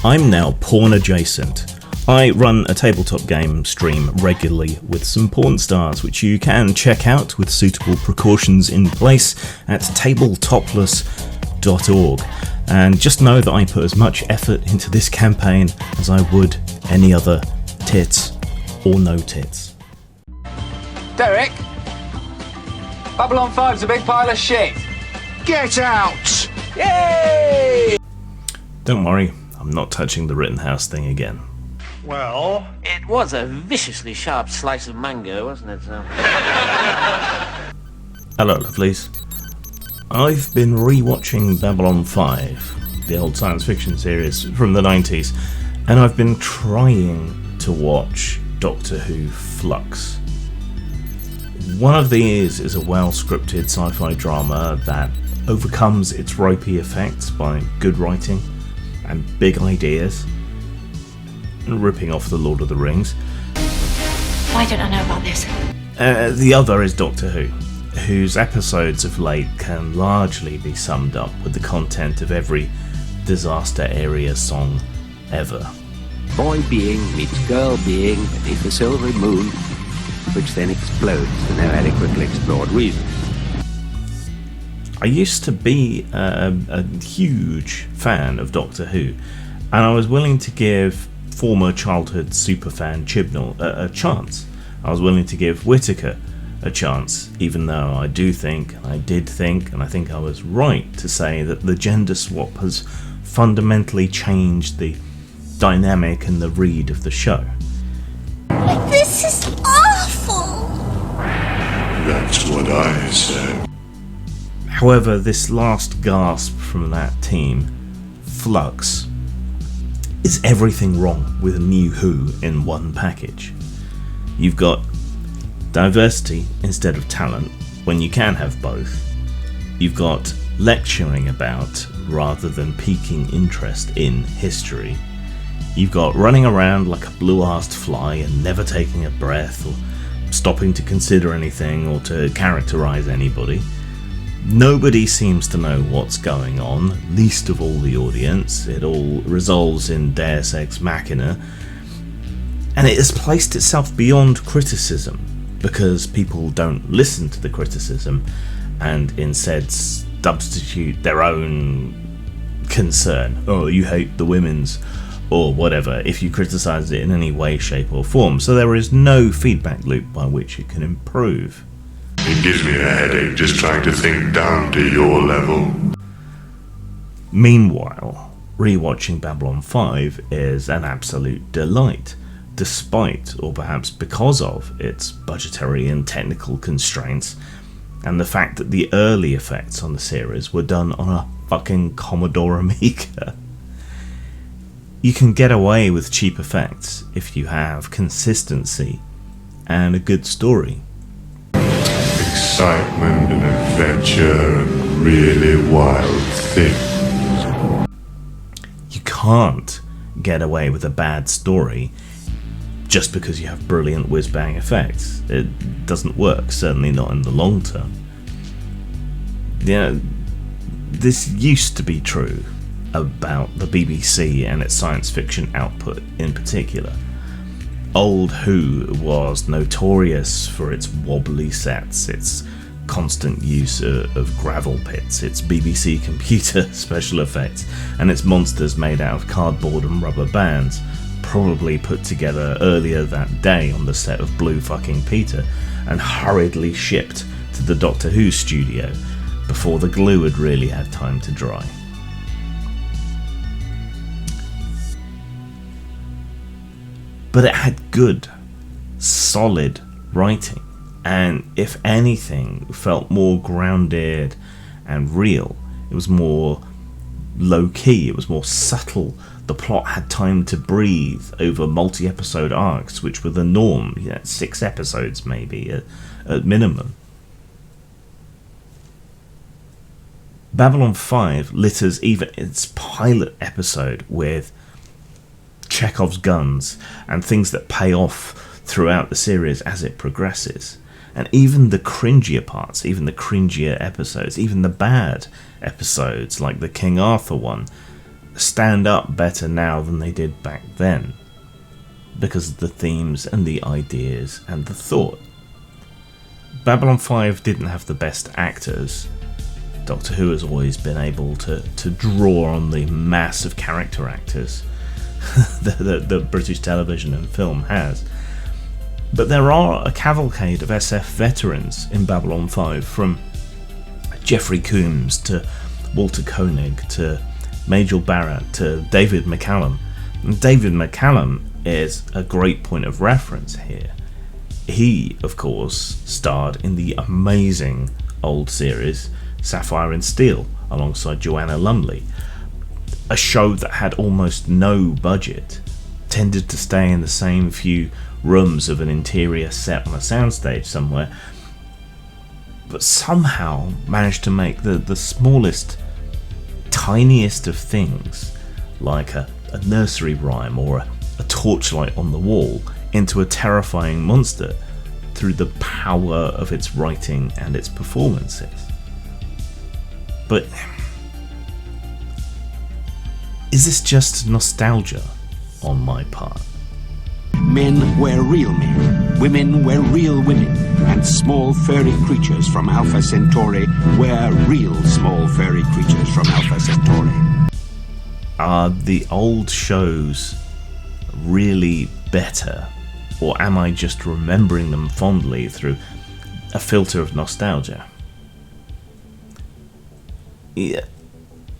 I'm now porn adjacent. I run a tabletop game stream regularly with some porn stars, which you can check out with suitable precautions in place at tabletopless.org. And just know that I put as much effort into this campaign as I would any other tits or no tits. Derek, Babylon 5's a big pile of shit. Get out! Yay! Don't worry, I'm not touching the Rittenhouse thing again. Well, It was a viciously sharp slice of mango, wasn't it, sir? Hello, lovelies. I've been rewatching Babylon 5, the old science fiction series from the 90s, and I've been trying to watch Doctor Who Fluxx. One of these is a well-scripted sci-fi drama that overcomes its ropey effects by good writing and big ideas, and ripping off the Lord of the Rings. Why don't I know about this? The other is Doctor Who, whose episodes of late can largely be summed up with the content of every disaster area song ever. Boy being meets girl being beneath the silvery moon, which then explodes for no adequately explored reason. I used to be a huge fan of Doctor Who, and I was willing to give former childhood superfan Chibnall a chance. I was willing to give Whittaker a chance, even though I did think, and I think I was right to say that the gender swap has fundamentally changed the dynamic and the read of the show. This is awful! that's what I said. However, this last gasp from that team, Fluxx, is everything wrong with New Who in one package. You've got diversity instead of talent, when you can have both. You've got lecturing about rather than piquing interest in history. You've got running around like a blue-arsed fly and never taking a breath or stopping to consider anything or to characterize anybody. Nobody seems to know what's going on, least of all the audience. It all resolves in Deus Ex Machina, and it has placed itself beyond criticism because people don't listen to the criticism and instead substitute their own concern. Oh, you hate the women's, or whatever, if you criticise it in any way, shape or form. So there is no feedback loop by which it can improve. It gives me a headache just trying to think down to your level. Meanwhile, rewatching Babylon 5 is an absolute delight, despite, or perhaps because of, its budgetary and technical constraints, and the fact that the early effects on the series were done on a fucking Commodore Amiga. You can get away with cheap effects if you have consistency and a good story. Excitement and adventure and really wild things. You can't get away with a bad story just because you have brilliant whiz-bang effects. It doesn't work, certainly not in the long term. This used to be true about the BBC and its science fiction output in particular. Old Who was notorious for its wobbly sets, its constant use of gravel pits, its BBC computer special effects, and its monsters made out of cardboard and rubber bands, probably put together earlier that day on the set of Blue Fucking Peter and hurriedly shipped to the Doctor Who studio before the glue had really had time to dry. But it had good, solid writing, and if anything, felt more grounded and real. It was more low-key, it was more subtle. The plot had time to breathe over multi-episode arcs, which were the norm, 6 episodes maybe, at minimum. Babylon 5 litters even its pilot episode with Chekhov's guns and things that pay off throughout the series as it progresses. And even the cringier parts, even the cringier episodes, even the bad episodes like the King Arthur one, stand up better now than they did back then, because of the themes and the ideas and the thought. Babylon 5 didn't have the best actors. Doctor Who has always been able to draw on the mass of character actors that British television and film has. But there are a cavalcade of SF veterans in Babylon 5, from Jeffrey Combs to Walter Koenig to Majel Barrett to David McCallum. And David McCallum is a great point of reference here. He, of course, starred in the amazing old series Sapphire and Steel alongside Joanna Lumley, a show that had almost no budget, tended to stay in the same few rooms of an interior set on a soundstage somewhere, but somehow managed to make the smallest, tiniest of things, like a nursery rhyme or a torchlight on the wall, into a terrifying monster through the power of its writing and its performances. But is this just nostalgia on my part? Men were real men, women were real women, and small furry creatures from Alpha Centauri were real small furry creatures from Alpha Centauri. Are the old shows really better, or am I just remembering them fondly through a filter of nostalgia? Yeah,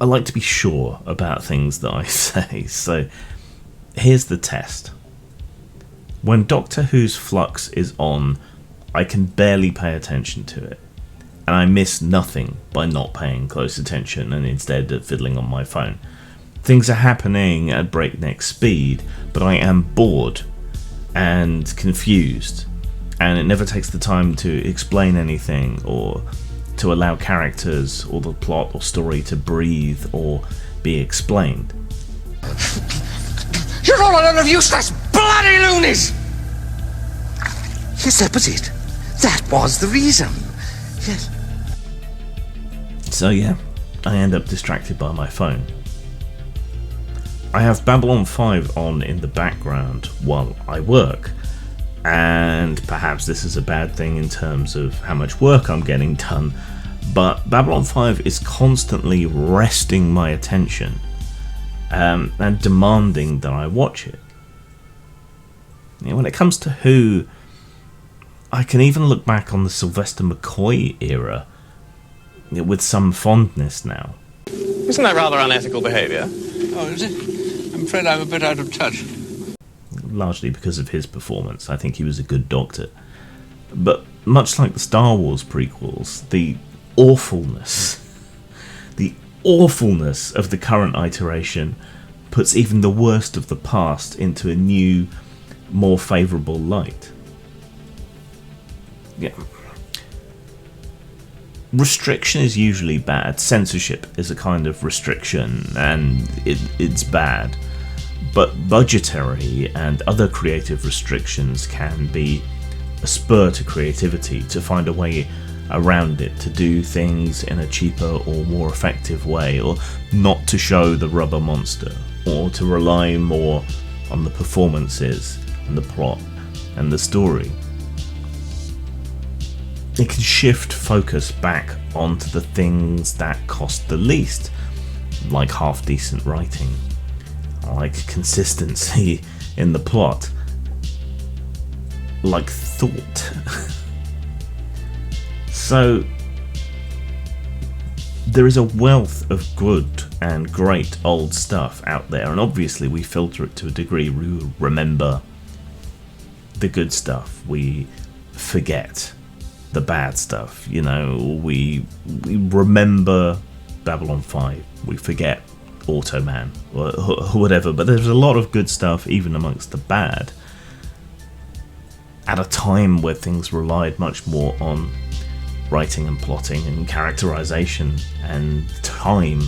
I like to be sure about things that I say, so here's the test. When Doctor Who's Fluxx is on, I can barely pay attention to it, and I miss nothing by not paying close attention and instead of fiddling on my phone. Things are happening at breakneck speed, but I am bored and confused, and it never takes the time to explain anything or to allow characters or the plot or story to breathe or be explained. You're all a lot of useless bloody loonies! Yes, that was it. That was the reason. Yes. So yeah, I end up distracted by my phone. I have Babylon 5 on in the background while I work, and perhaps this is a bad thing in terms of how much work I'm getting done, but Babylon 5 is constantly wresting my attention and demanding that I watch it. You know, when it comes to Who, I can even look back on the Sylvester McCoy era with some fondness now. Isn't that rather unethical behaviour? Oh, is it? I'm afraid I'm a bit out of touch. Largely because of his performance. I think he was a good Doctor. But much like the Star Wars prequels, the awfulness of the current iteration puts even the worst of the past into a new, more favourable light. Yeah. Restriction is usually bad. Censorship is a kind of restriction, and it's bad. But budgetary and other creative restrictions can be a spur to creativity, to find a way around it, to do things in a cheaper or more effective way, or not to show the rubber monster, or to rely more on the performances and the plot and the story. It can shift focus back onto the things that cost the least, like half-decent writing, like consistency in the plot, like thought. So there is a wealth of good and great old stuff out there, and obviously we filter it to a degree. We remember the good stuff, we forget the bad stuff, you know. We remember Babylon 5, we forget Automan or whatever, but there's a lot of good stuff even amongst the bad, at a time where things relied much more on writing and plotting and characterization and time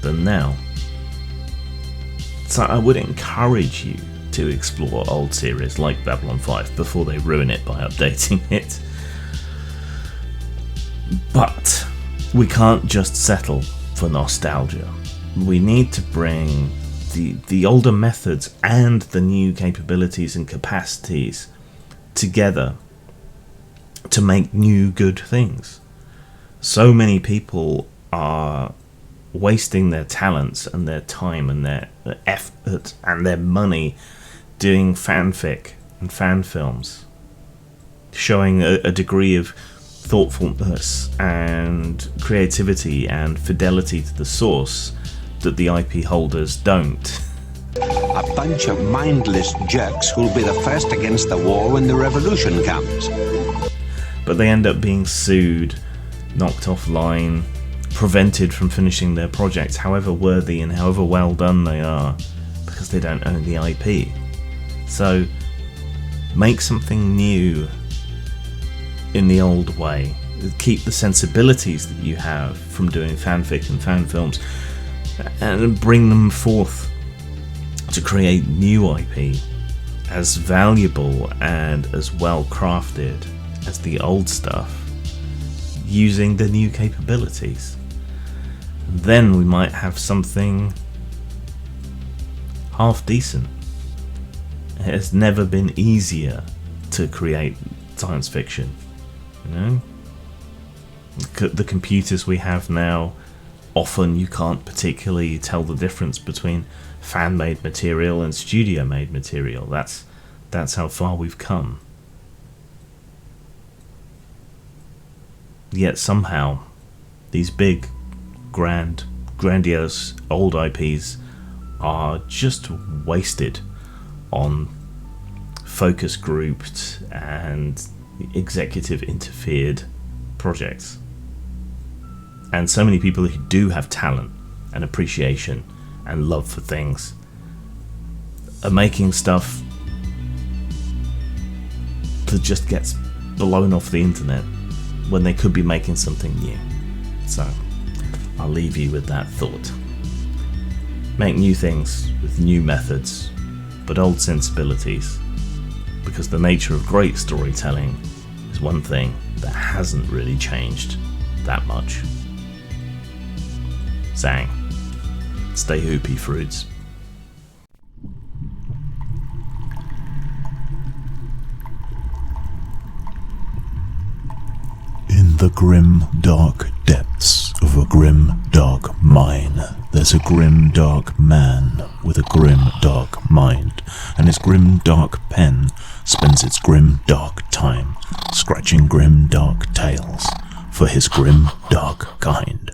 than now. So I would encourage you to explore old series like Babylon 5 before they ruin it by updating it. But we can't just settle for nostalgia. we need to bring the older methods and the new capabilities and capacities together to make new good things. So many people are wasting their talents and their time and their effort and their money doing fanfic and fan films, showing a degree of thoughtfulness and creativity and fidelity to the source that the IP holders don't. A bunch of mindless jerks who'll be the first against the wall when the revolution comes. But they end up being sued, knocked offline, prevented from finishing their projects, however worthy and however well done they are, because they don't own the IP. So make something new in the old way. Keep the sensibilities that you have from doing fanfic and fan films and bring them forth to create new IP as valuable and as well crafted as the old stuff, using the new capabilities. Then we might have something half decent. It has never been easier to create science fiction, you know? The computers we have now, often you can't particularly tell the difference between fan-made material and studio-made material. That's how far we've come. Yet somehow, these big, grandiose old IPs are just wasted on focus grouped and executive interfered projects. And so many people who do have talent and appreciation and love for things are making stuff that just gets blown off the internet when they could be making something new. So I'll leave you with that thought. Make new things with new methods, but old sensibilities, because the nature of great storytelling is one thing that hasn't really changed that much. Sang. Stay hoopy, fruits. In the grim, dark depths of a grim, dark mine, there's a grim, dark man with a grim, dark mind, and his grim, dark pen spends its grim, dark time scratching grim, dark tales for his grim, dark kind.